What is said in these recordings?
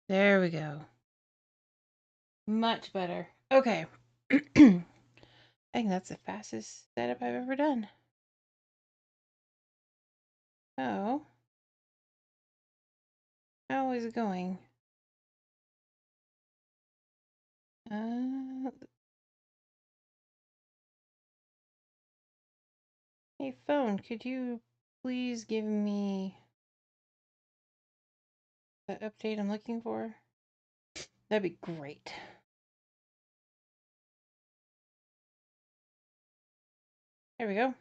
There we go. Much better. Okay. I think that's the fastest setup I've ever done. Oh, how is it going? Uh, hey phone, could you please give me the update I'm looking for? That'd be great. There we go.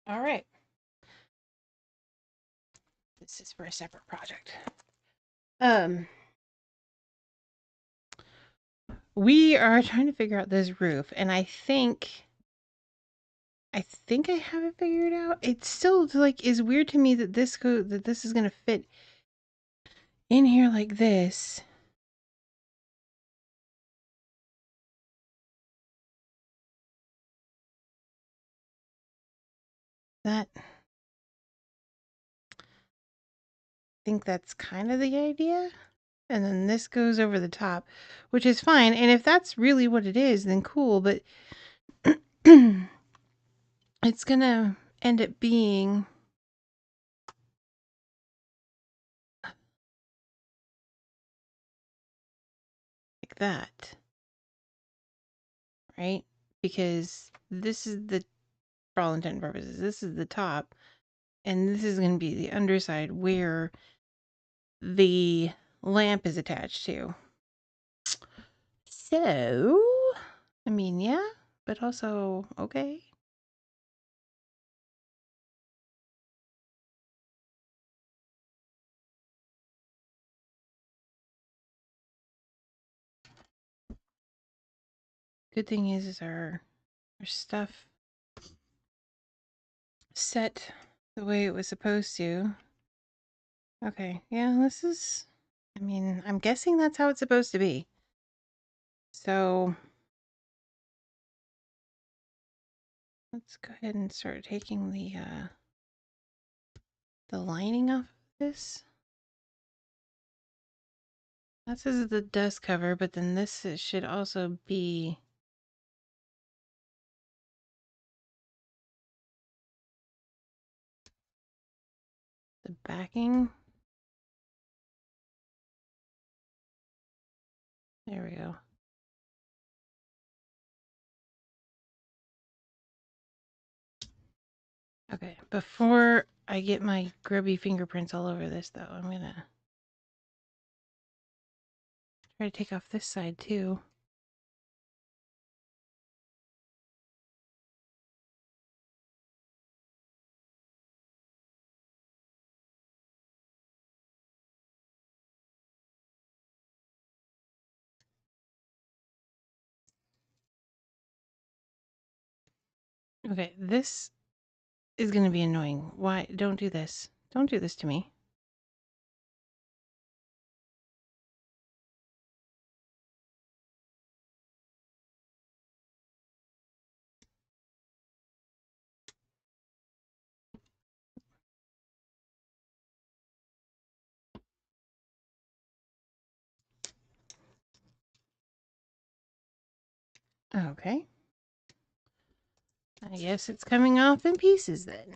All right. This is for a separate project. We are trying to figure out this roof, and I think I have it figured out. It's still like is weird to me that this is gonna fit in here like this. That I think that's kind of the idea. And then this goes over the top, which is fine. And if that's really what it is, then cool, but it's gonna end up being like that. Right? Because this is the, for all intent and purposes, this is the top, and this is going to be the underside where the lamp is attached to. So, I mean, yeah, but also, okay. Good thing is our stuff set the way it was supposed to. Okay, yeah, this is, I mean, I'm guessing that's how it's supposed to be. So, let's go ahead and start taking the lining off of this. This is the dust cover, but then this should also be the backing. There we go. Okay, before I get my grubby fingerprints all over this, though, I'm gonna try to take off this side, too. Okay, this is gonna be annoying. Why? Don't do this. Don't do this to me. Okay. I guess it's coming off in pieces then.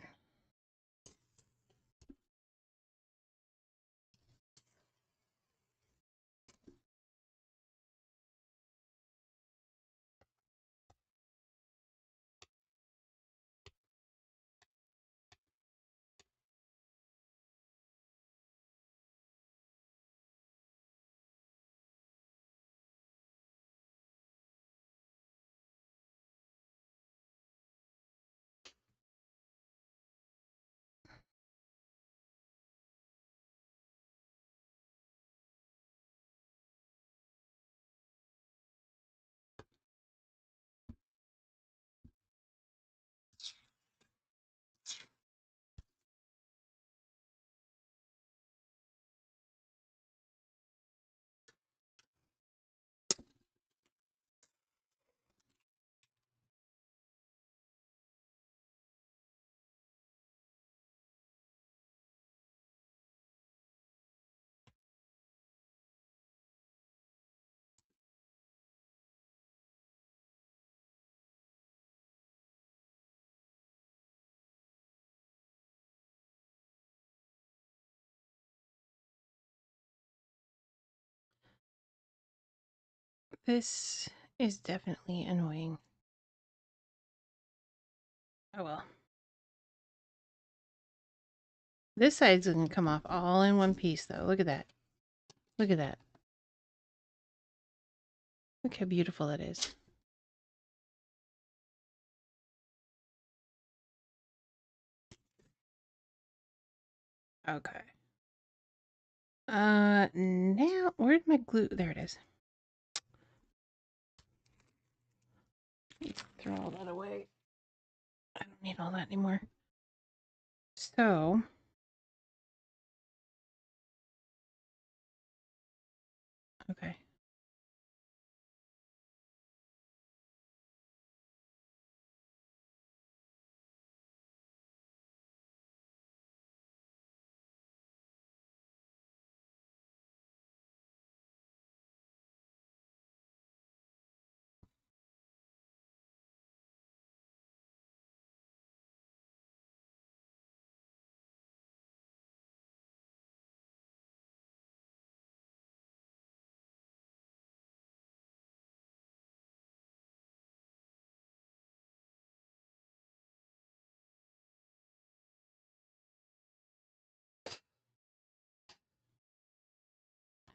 This is definitely annoying. Oh well. This side's gonna come off all in one piece though. Look at that. Look at that. Look how beautiful that is. Okay. Now where'd my glue? There it is. Throw all that away. I don't need all that anymore. So okay.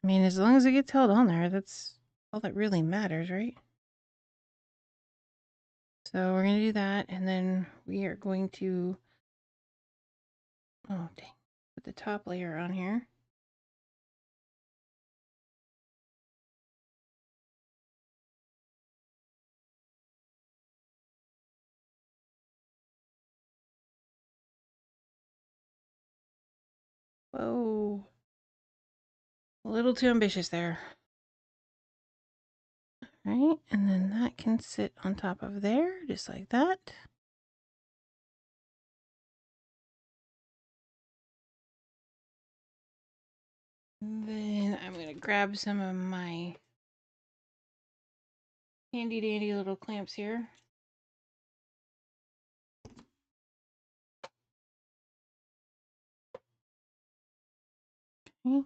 I mean, as long as it gets held on there, that's all that really matters, right? So we're going to do that, and then we are going to, oh dang, put the top layer on here. Whoa, a little too ambitious there. Right, and then that can sit on top of there, just like that. Then I'm going to grab some of my handy dandy little clamps here. Okay.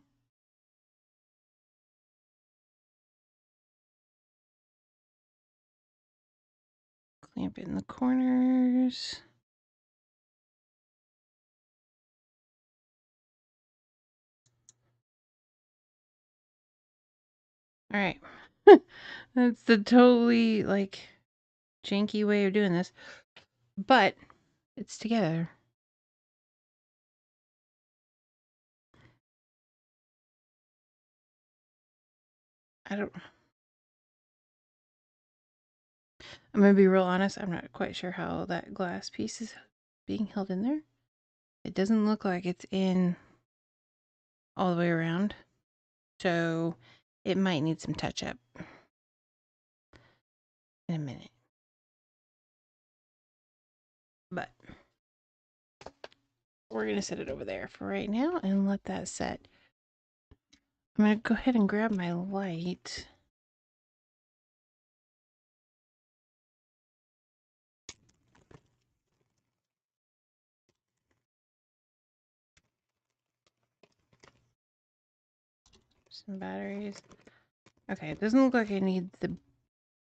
Clamp in the corners. All right. That's the totally like janky way of doing this, but it's together. I'm gonna be real honest, I'm not quite sure how that glass piece is being held in there. It doesn't look like it's in all the way around, so it might need some touch up in a minute. But we're gonna set it over there for right now and let that set. I'm gonna go ahead and grab my light. Some batteries. Okay, it doesn't look like I need the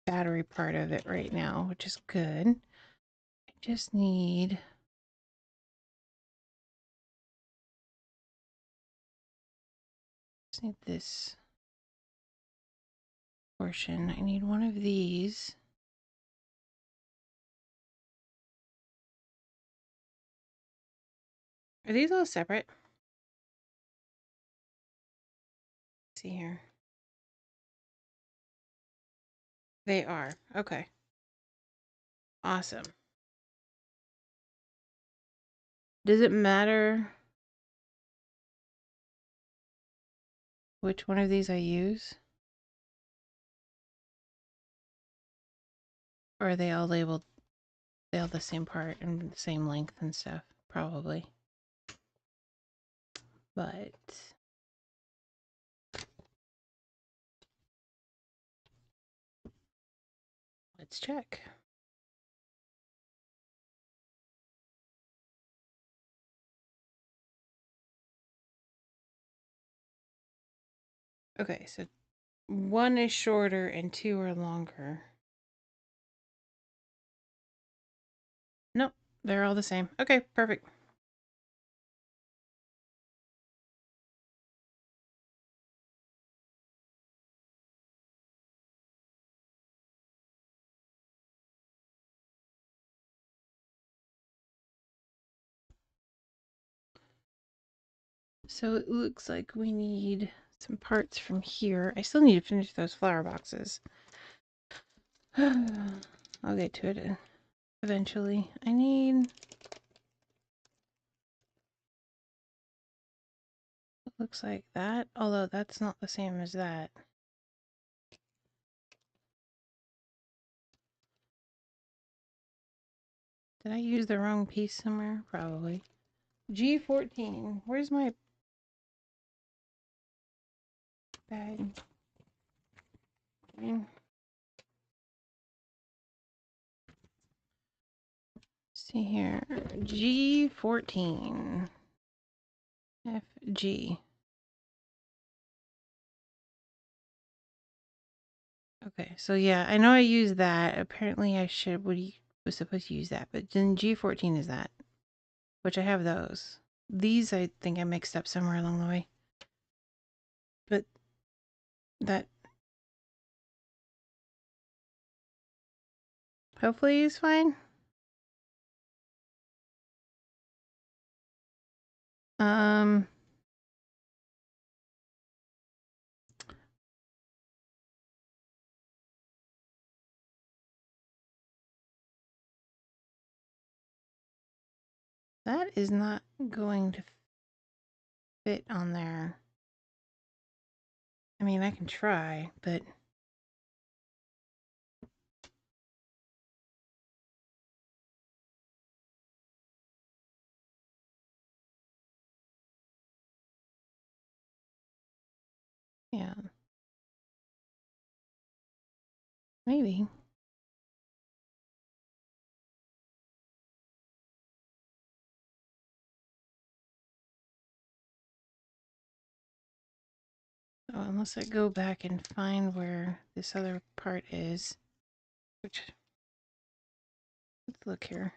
battery part of it right now, which is good. I just need this portion. I need one of these. Are these all separate? Let's see here. They are. Okay. Awesome. Does it matter which one of these I use? Or are they all labeled? They all the same part and the same length and stuff? Probably. But let's check. Okay, so one is shorter and two are longer. Nope, they're all the same. Okay, perfect. So it looks like we need some parts from here. I still need to finish those flower boxes. I'll get to it eventually. I need... looks like that, although that's not the same as that. Did I use the wrong piece somewhere? Probably. G14. Where's my bag? See here. G14. FG. Okay, so yeah, I know I used that. Apparently I was supposed to use that, but then G14 is that, which I have those. These I think I mixed up somewhere along the way. But that hopefully is fine. Um, that is not going to fit on there. I mean, I can try, but yeah, maybe. Oh, unless I go back and find where this other part is, which, let's look here.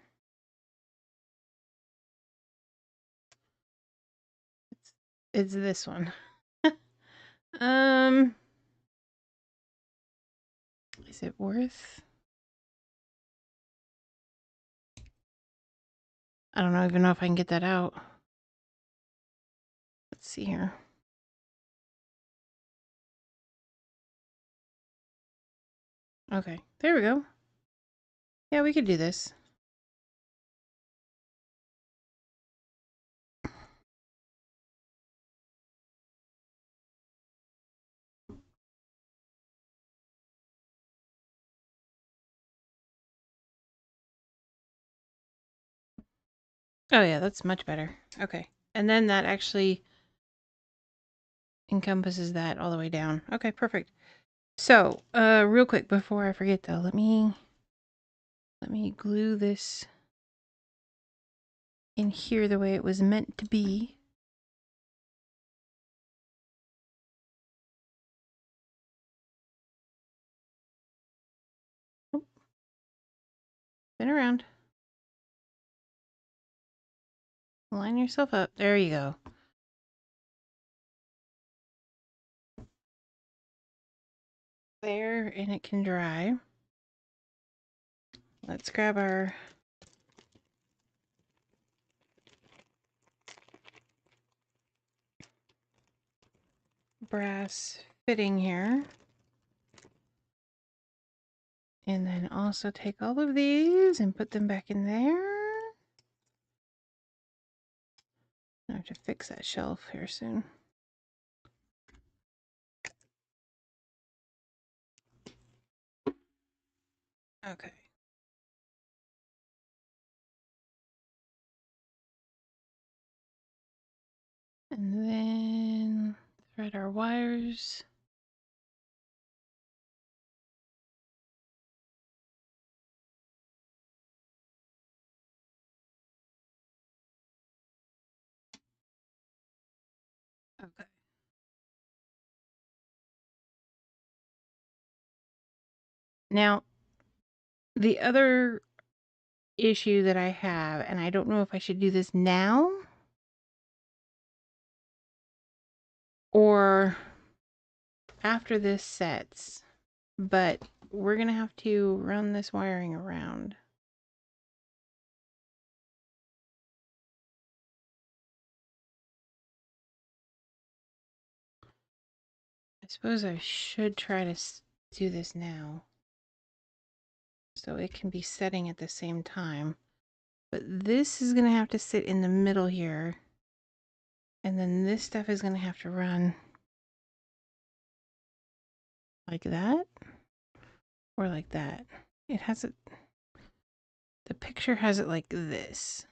It's this one. Um, is it worth? I don't even know if I can get that out. Let's see here. Okay, there we go. Yeah, we could do this. Oh yeah, that's much better. Okay, and then that actually encompasses that all the way down. Okay, perfect. So, real quick before I forget though, let me glue this in here the way it was meant to be. Oh, spin around. Line yourself up. There you go. There, and it can dry. Let's grab our brass fitting here. And then also take all of these and put them back in there. I have to fix that shelf here soon. Okay. And then thread our wires. Okay. Now, the other issue that I have, and I don't know if I should do this now or after this sets, but we're going to have to run this wiring around. I suppose I should try to do this now so it can be setting at the same time. But this is going to have to sit in the middle here. And then this stuff is going to have to run like that or like that. It has it, the picture has it like this.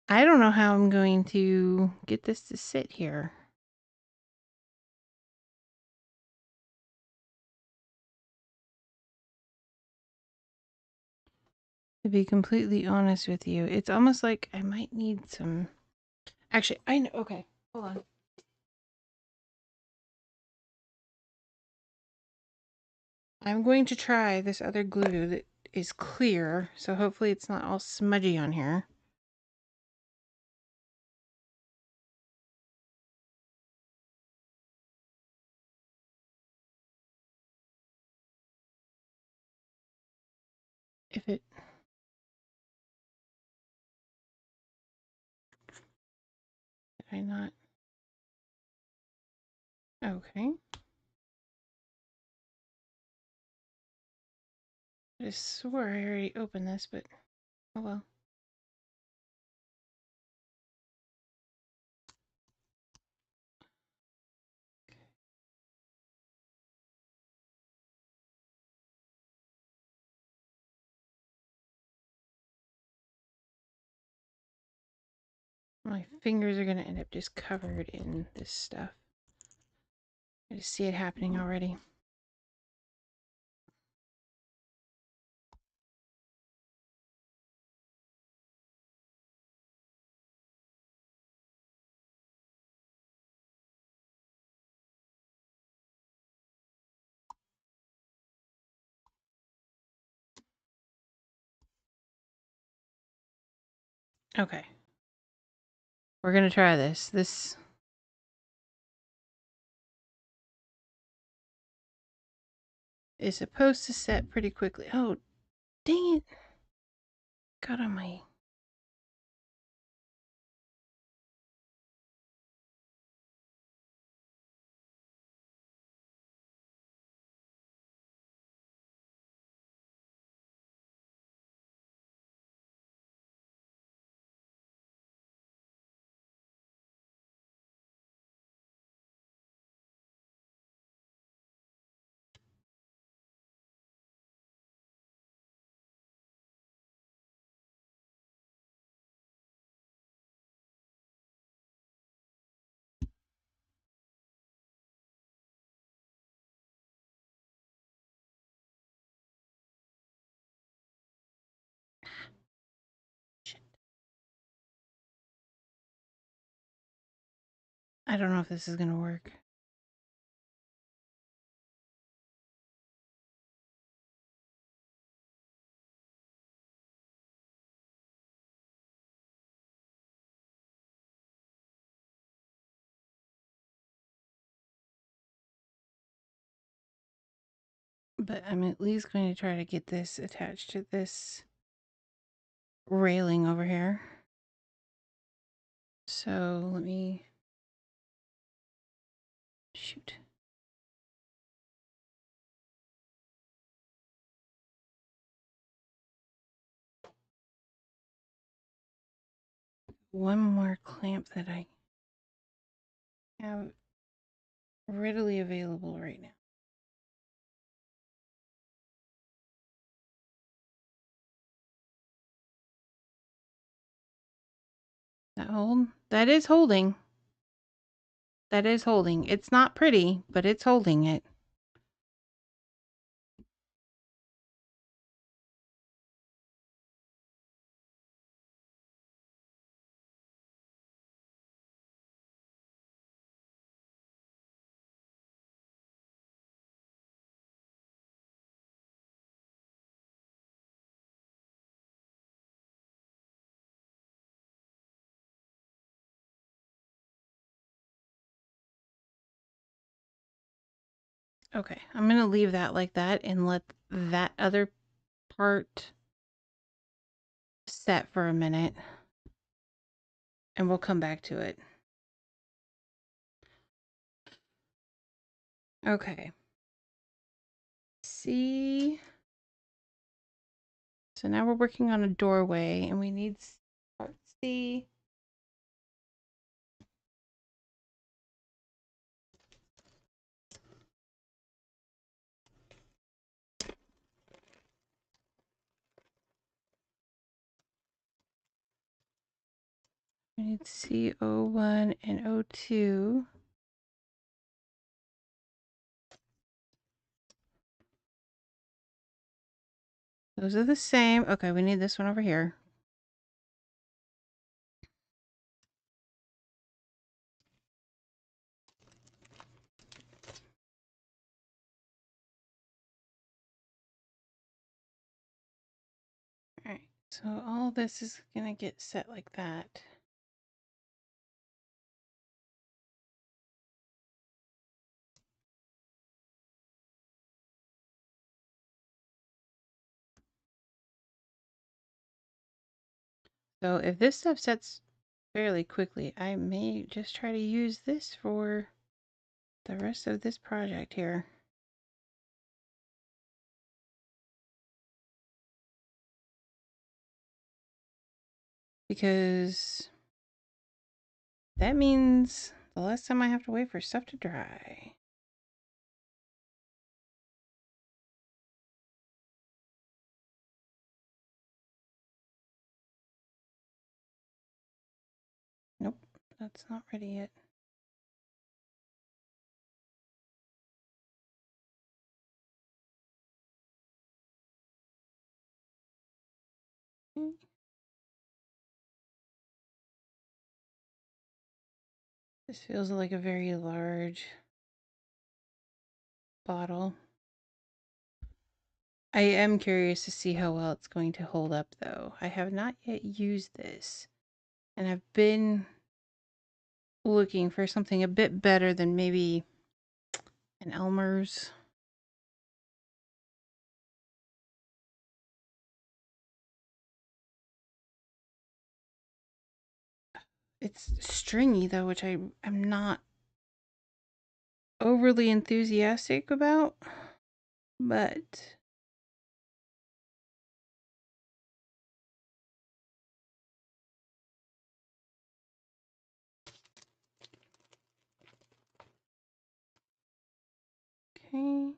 I don't know how I'm going to get this to sit here. To be completely honest with you, it's almost like I might need some. Actually, I know. Okay, hold on. I'm going to try this other glue that is clear, so hopefully it's not all smudgy on here. If it... Did I not? Okay. I just swore I already opened this, but oh well. My fingers are going to end up just covered in this stuff. I just see it happening already. Okay. We're going to try this. This is supposed to set pretty quickly. Oh, dang it. Got on my... Shit. I don't know if this is going to work. But I'm at least going to try to get this attached to this railing over here. So let me... Shoot. One more clamp that I have readily available right now. That hold? That is holding. That is holding. It's not pretty, but it's holding it. Okay, I'm going to leave that like that and let that other part set for a minute. And we'll come back to it. Okay. See? So now we're working on a doorway and we need part C. We need CO1 and O2. Those are the same. Okay, we need this one over here. All right, so all this is going to get set like that. So if this stuff sets fairly quickly, I may just try to use this for the rest of this project here. Because that means the less time I have to wait for stuff to dry. Nope, that's not ready yet. This feels like a very large bottle. I am curious to see how well it's going to hold up though. I have not yet used this, and I've been looking for something a bit better than maybe an Elmer's. It's stringy though, which I am not overly enthusiastic about, but okay.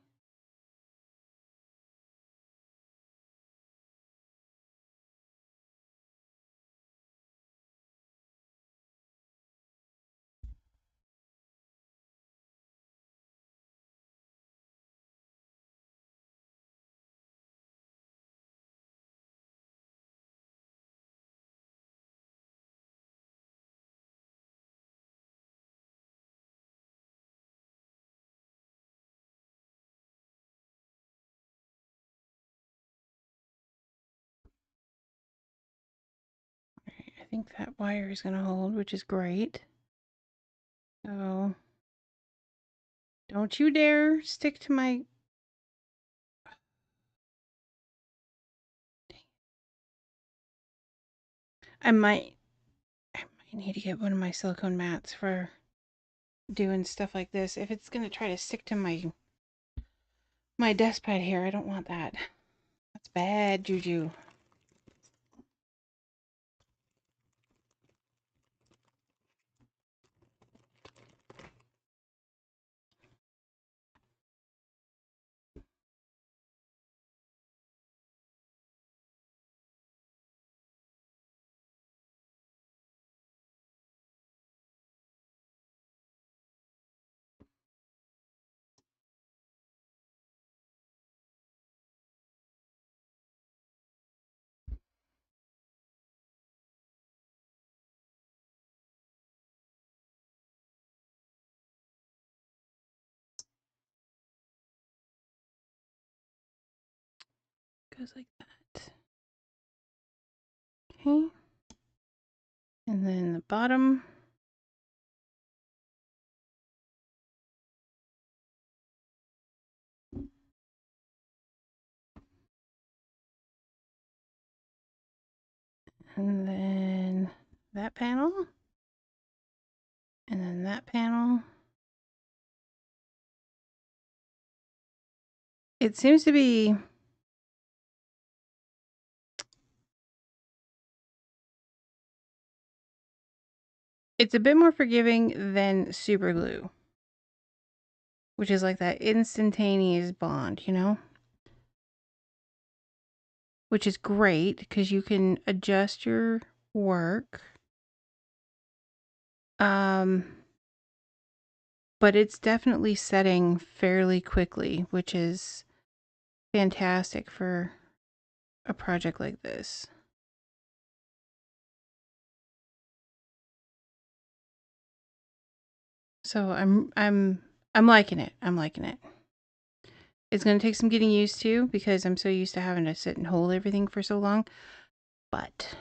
I think that wire is going to hold, which is great. So don't you dare stick to my... I might need to get one of my silicone mats for doing stuff like this. If it's going to try to stick to my desk pad here, I don't want that. That's bad juju. Goes like that. Okay. And then the bottom. And then that panel. And then that panel. It seems to be... It's a bit more forgiving than super glue, which is like that instantaneous bond, you know? Which is great because you can adjust your work. But it's definitely setting fairly quickly, which is fantastic for a project like this. So I'm liking it. I'm liking it. It's going to take some getting used to because I'm so used to having to sit and hold everything for so long. But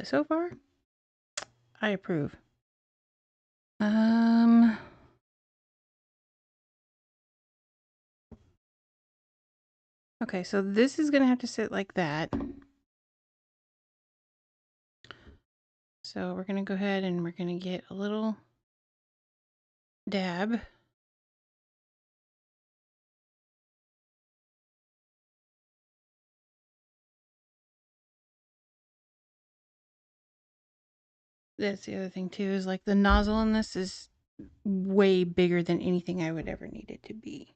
so far, I approve. Okay, so this is going to have to sit like that. So we're going to go ahead and we're going to get a little dab. That's the other thing too, is like the nozzle in this is way bigger than anything I would ever need it to be.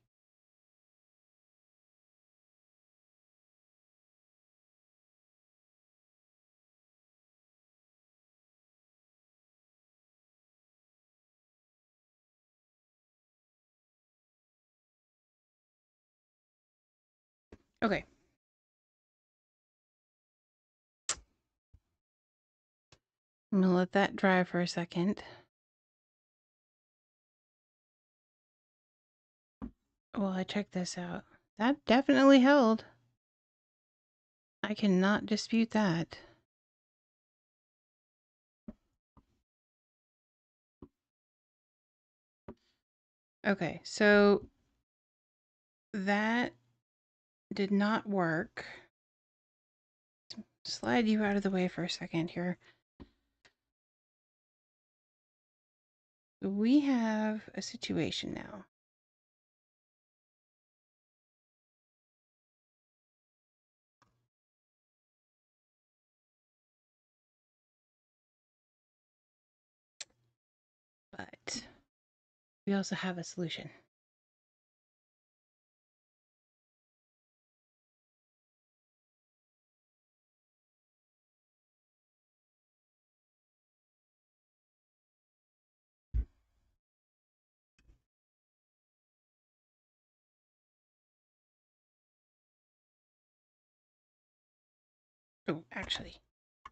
Okay. I'm gonna let that dry for a second. Well, I checked this out. That definitely held. I cannot dispute that. Okay, so that did not work. Slide you out of the way for a second here. We have a situation now. But we also have a solution. Oh, actually.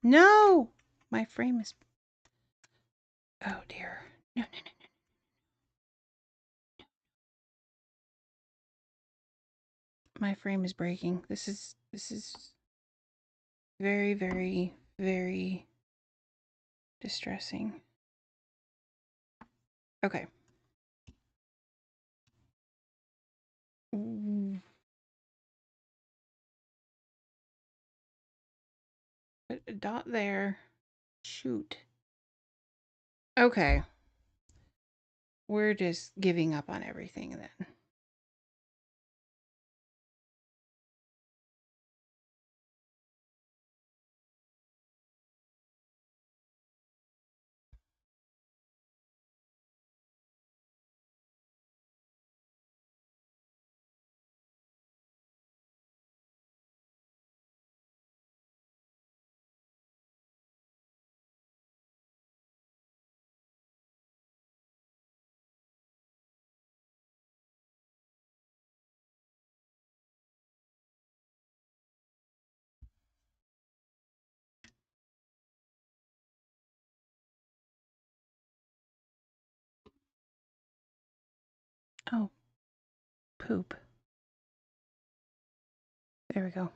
No! My frame is... Oh, dear. No, no, no, no. My frame is breaking. This is very, very, very distressing. Okay. Put a dot there. Shoot. Okay. We're just giving up on everything then. Oh, poop. There we go.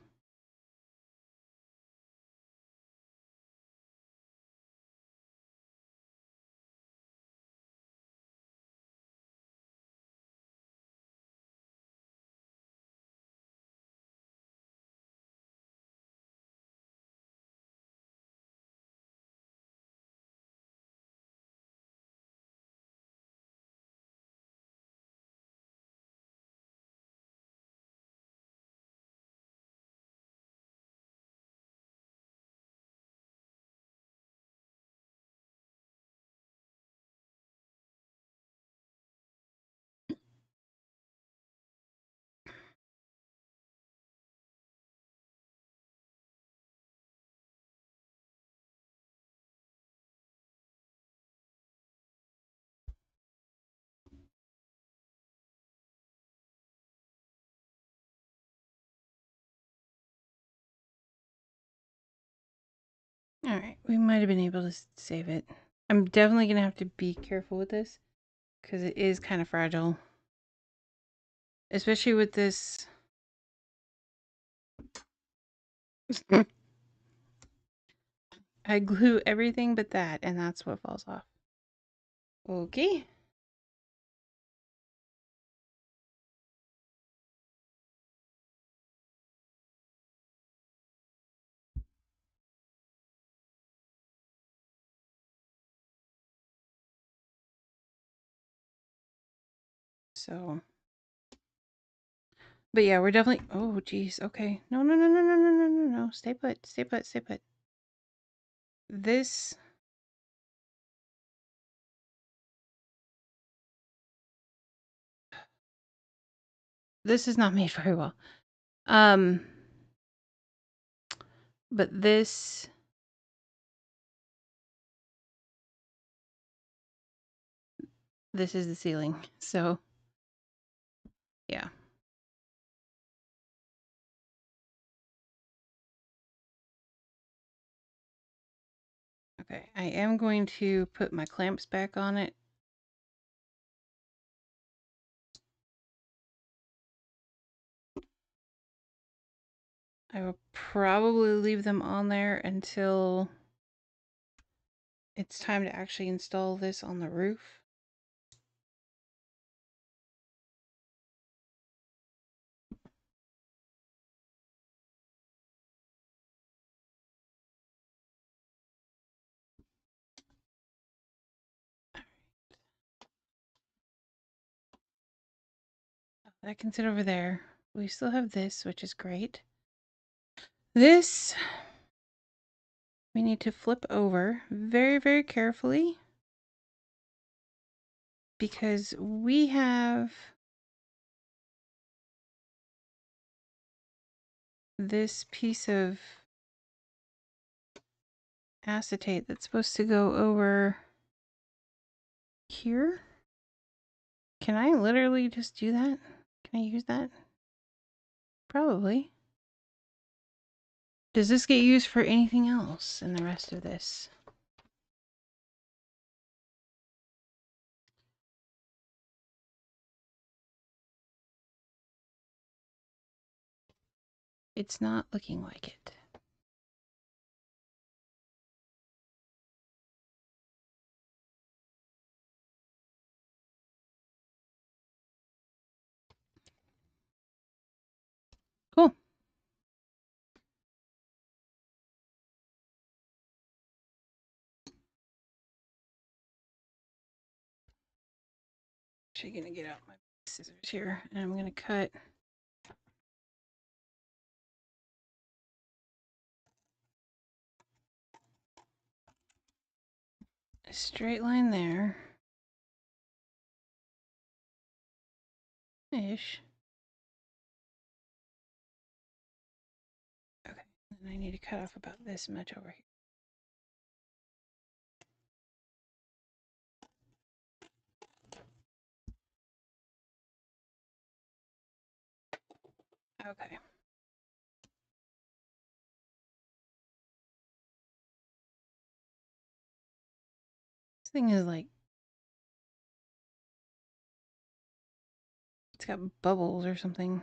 All right, we might have been able to save it. I'm definitely going to have to be careful with this because it is kind of fragile. Especially with this. I glue everything but that, and that's what falls off. Okay. So, but yeah, we're definitely. Oh, geez. Okay. No, no, no, no, no, no, no, no, no. Stay put. Stay put. Stay put. This. This is not made very well. But this. This is the ceiling. So, yeah. Okay. I am going to put my clamps back on it. I will probably leave them on there until it's time to actually install this on the roof. That can sit over there. We still have this, which is great. This we need to flip over very, very carefully because we have this piece of acetate that's supposed to go over here. Can I literally just do that? Can I use that? Probably. Does this get used for anything else in the rest of this? It's not looking like it. Cool. Actually gonna get out my scissors here and I'm gonna cut a straight line there. Ish. Okay, and I need to cut off about this much over here. Okay. This thing is like, it's got bubbles or something.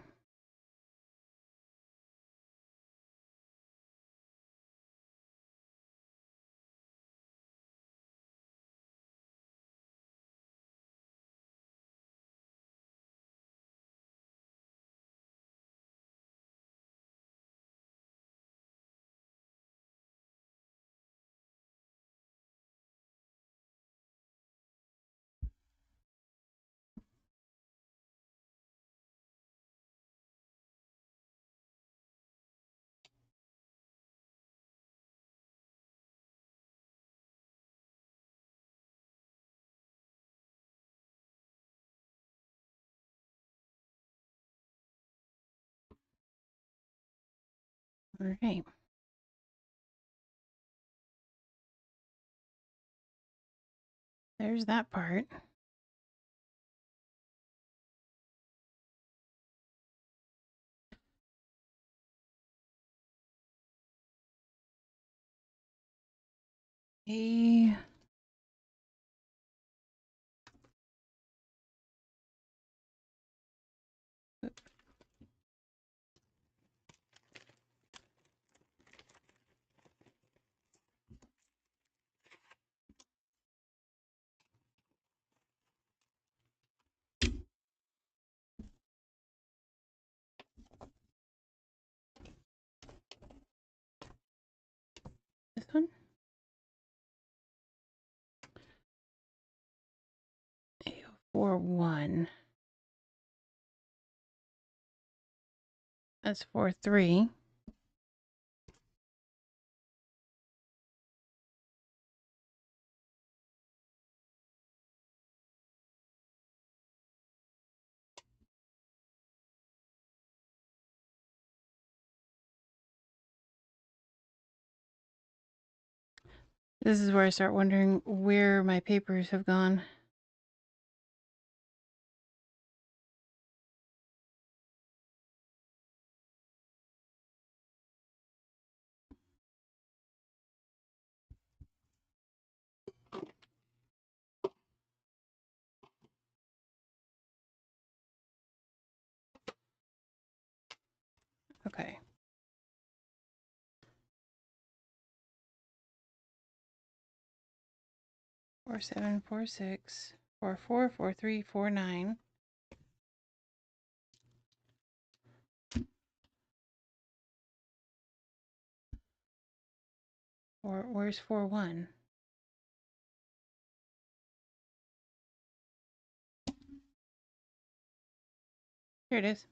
All right. There's that part. A this one. A41. That's 43. This is where I start wondering where my papers have gone. Okay. 47, 46, 44, 43, 49. Or where's 41? Here it is.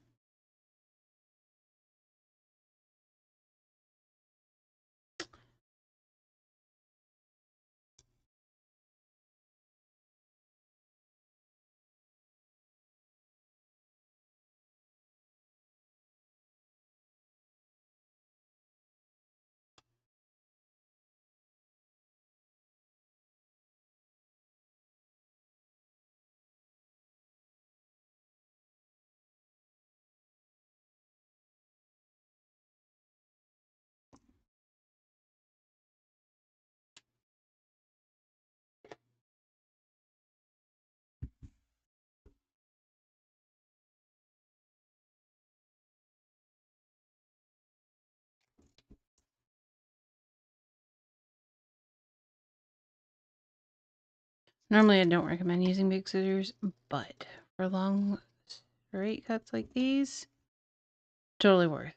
Normally I don't recommend using big scissors, but for long straight cuts like these, totally worth.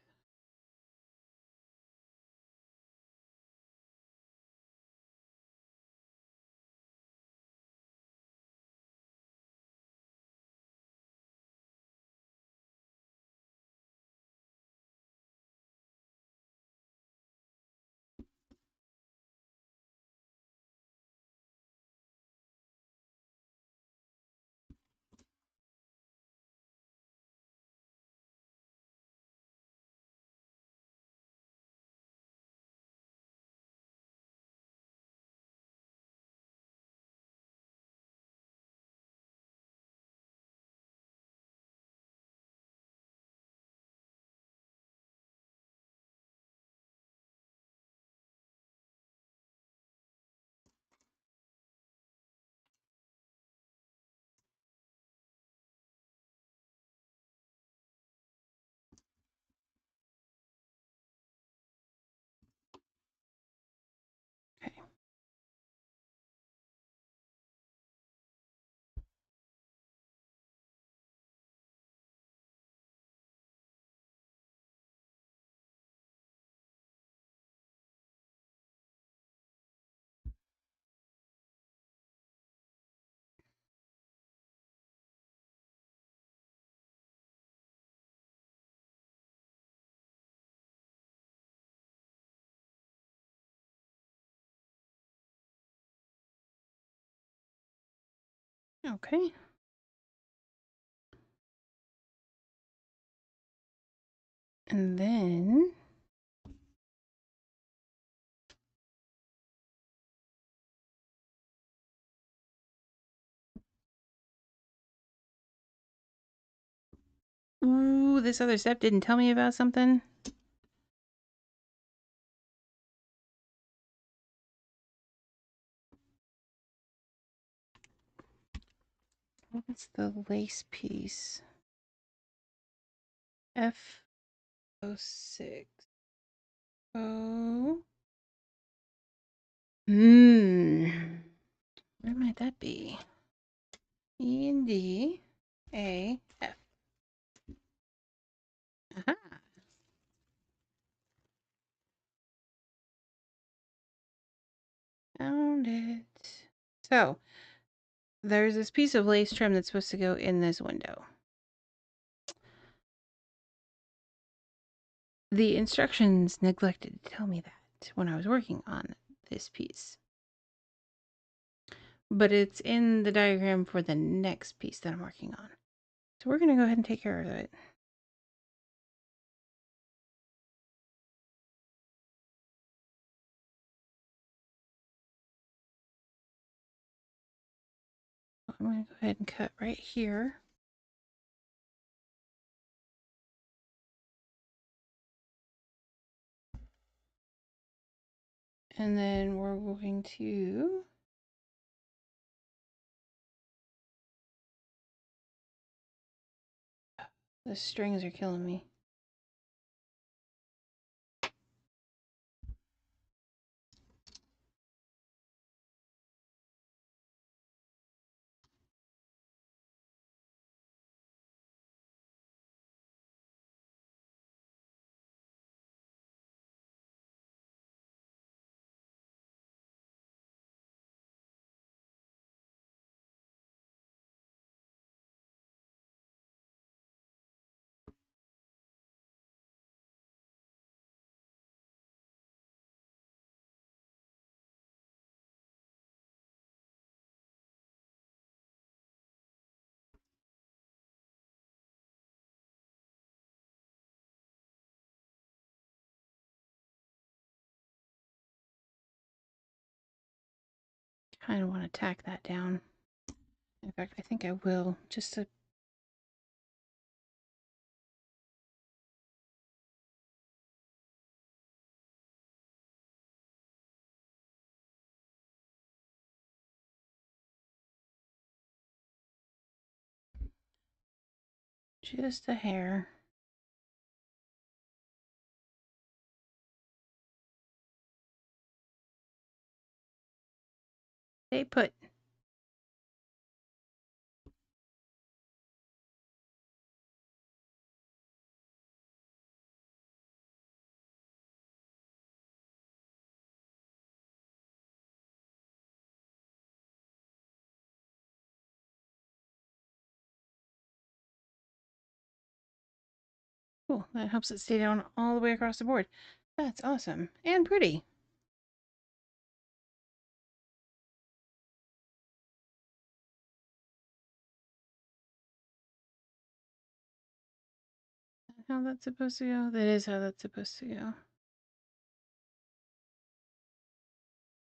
Okay. Okay. And then ooh, this other step didn't tell me about something. What's the lace piece? F06. Oh. Where might that be? E and D A F. Aha. Found it. So there's this piece of lace trim that's supposed to go in this window. The instructions neglected to tell me that when I was working on this piece. But it's in the diagram for the next piece that I'm working on. So we're going to go ahead and take care of it. I'm going to go ahead and cut right here. And then we're going to the strings are killing me. Kind of want to tack that down. In fact, I think I will just to just a hair. Stay put. Cool. That helps it stay down all the way across the board. That's awesome and pretty. How that's supposed to go? That is how that's supposed to go.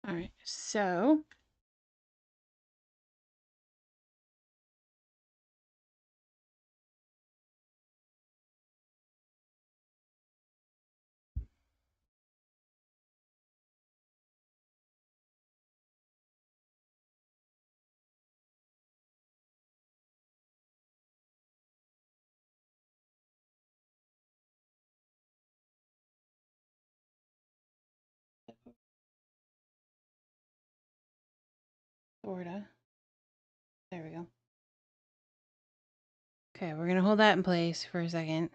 All right, so sorta. There we go. Okay, we're gonna hold that in place for a second.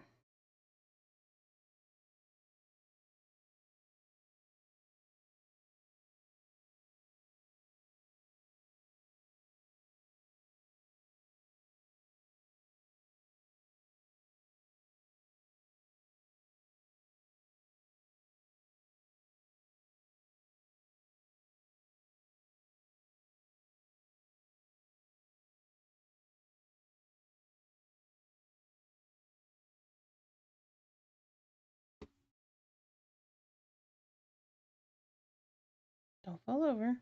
Don't fall over.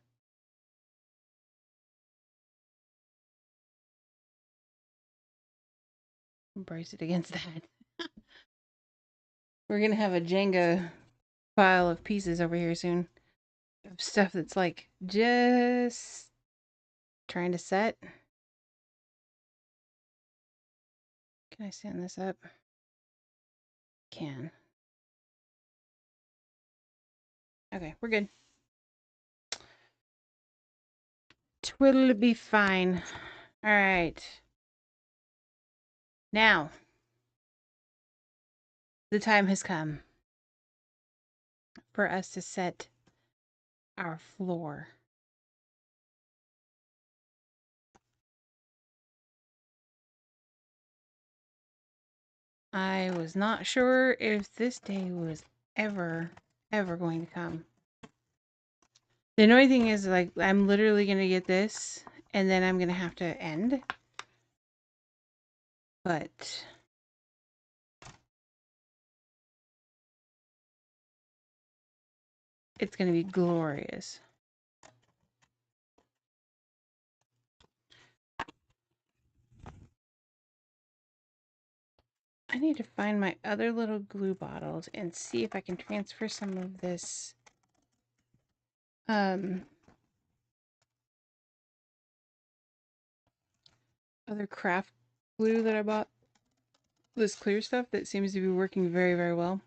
Brace it against that. We're gonna have a Jenga pile of pieces over here soon. Of stuff that's like just trying to set. Can I stand this up? Can. Okay, we're good. Twiddle be fine. All right. Now, the time has come for us to set our floor. I was not sure if this day was ever going to come. The annoying thing is, like, I'm literally going to get this, and then I'm going to have to end. But it's going to be glorious. I need to find my other little glue bottles and see if I can transfer some of this other craft glue that I bought. This clear stuff that seems to be working very, very well.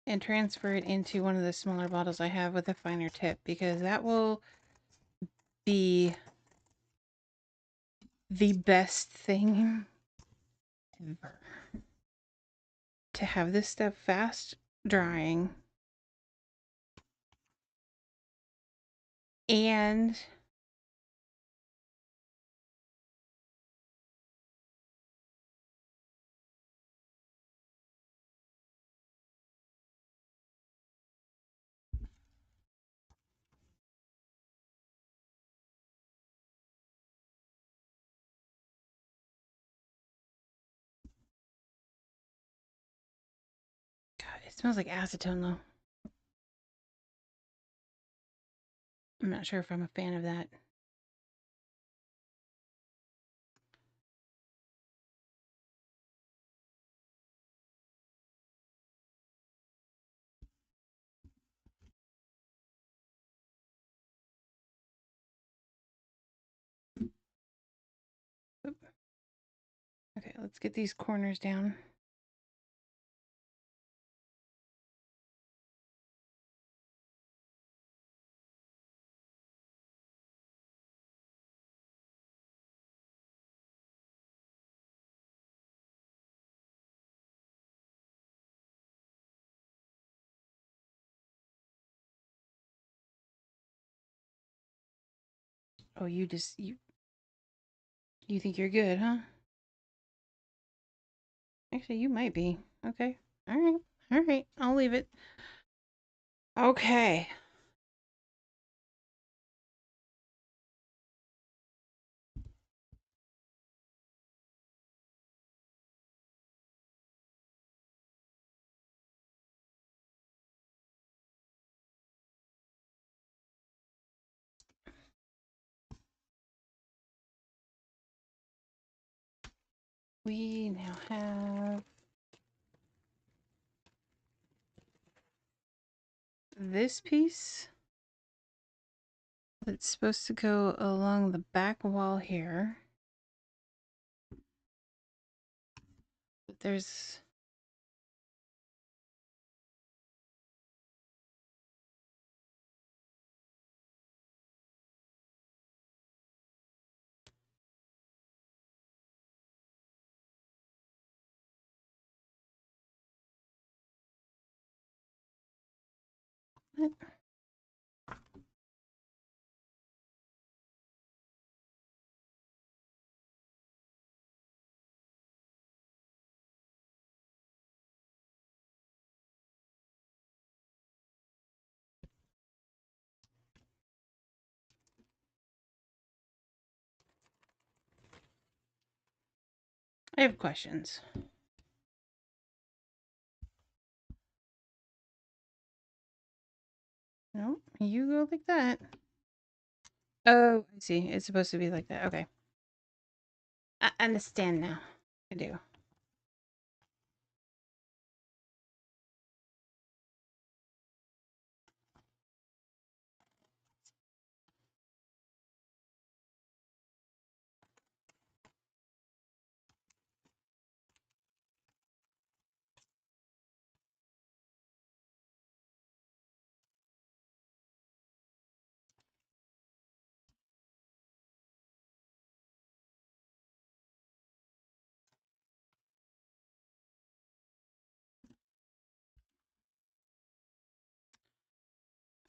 And transfer it into one of the smaller bottles I have with a finer tip, because that will be the best thing ever. To have this stuff fast drying and God, it smells like acetone though. I'm not sure if I'm a fan of that. Okay, let's get these corners down. Oh, you think you're good, huh? Actually, you might be. Okay. All right. All right. I'll leave it. Okay. We now have this piece that's supposed to go along the back wall here. But there's I have questions. No, you go like that. Oh, I see. It's supposed to be like that. Okay. I understand now. I do.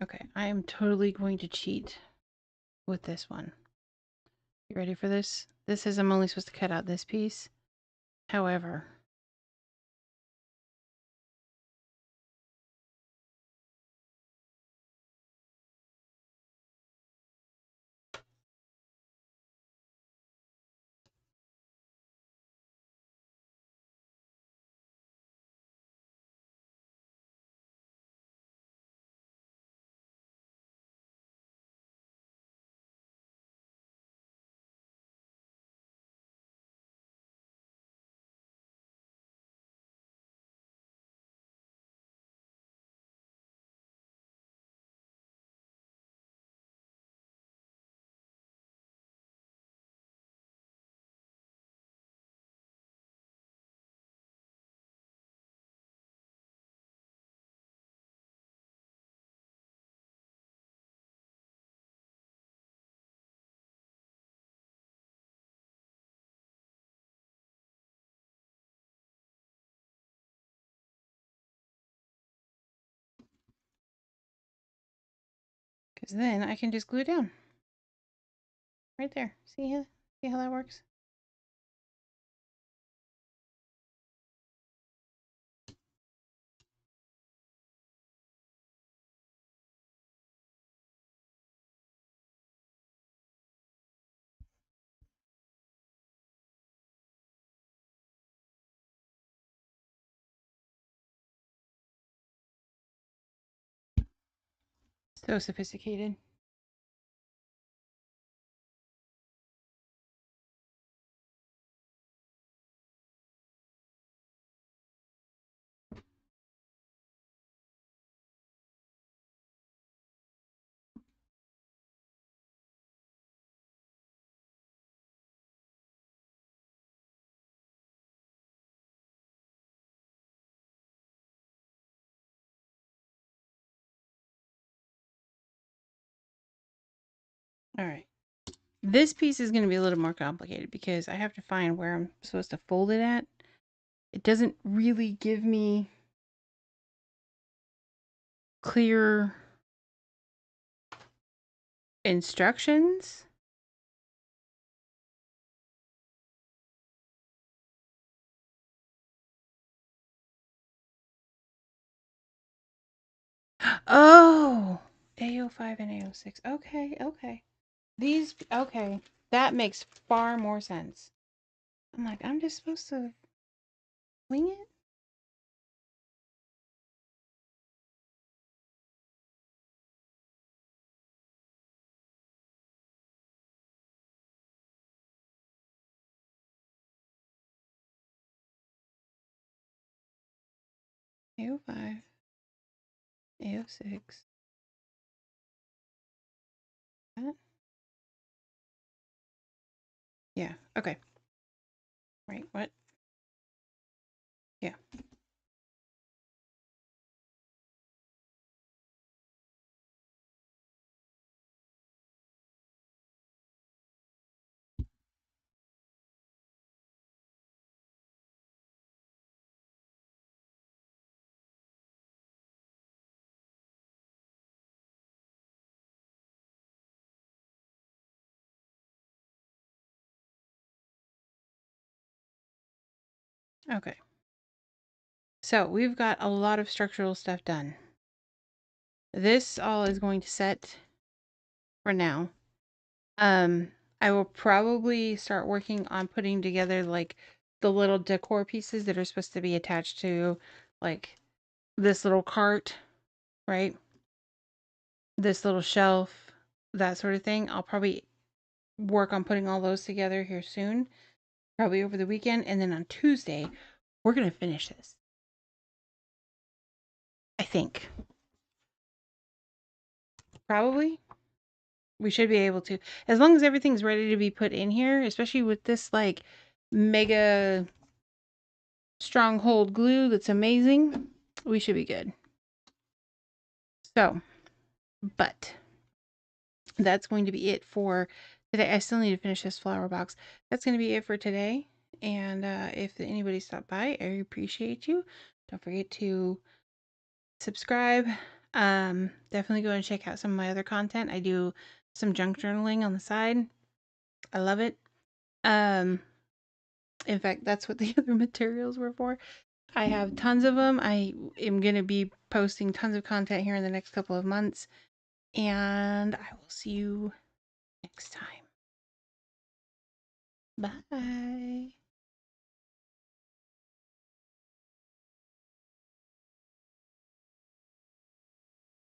Okay, I am totally going to cheat with this one. You ready for this? This says I'm only supposed to cut out this piece. However, because then I can just glue it down. Right there. See how that works? So sophisticated. All right. This piece is going to be a little more complicated because I have to find where I'm supposed to fold it at. It doesn't really give me clear instructions. Oh, AO5 and AO6. Okay, okay. These, okay. That makes far more sense. I'm like, I'm just supposed to wing it? AO5, AO6. That? Yeah, okay. Right, what? Yeah. Okay. So we've got a lot of structural stuff done. This all is going to set for now. I will probably start working on putting together like the little decor pieces that are supposed to be attached to like this little cart, right? This little shelf, that sort of thing. I'll probably work on putting all those together here soon, probably over the weekend. And then on Tuesday, we're going to finish this. I think. Probably. We should be able to. As long as everything's ready to be put in here, especially with this like mega stronghold glue that's amazing, we should be good. So, but that's going to be it for today. I still need to finish this flower box. That's going to be it for today. And if anybody stopped by, I appreciate you. Don't forget to subscribe, Definitely go and check out some of my other content. I do some junk journaling on the side. I love it. Um, in fact, that's what the other materials were for. I have tons of them. I am going to be posting tons of content here in the next couple of months. And I will see you next time. Bye.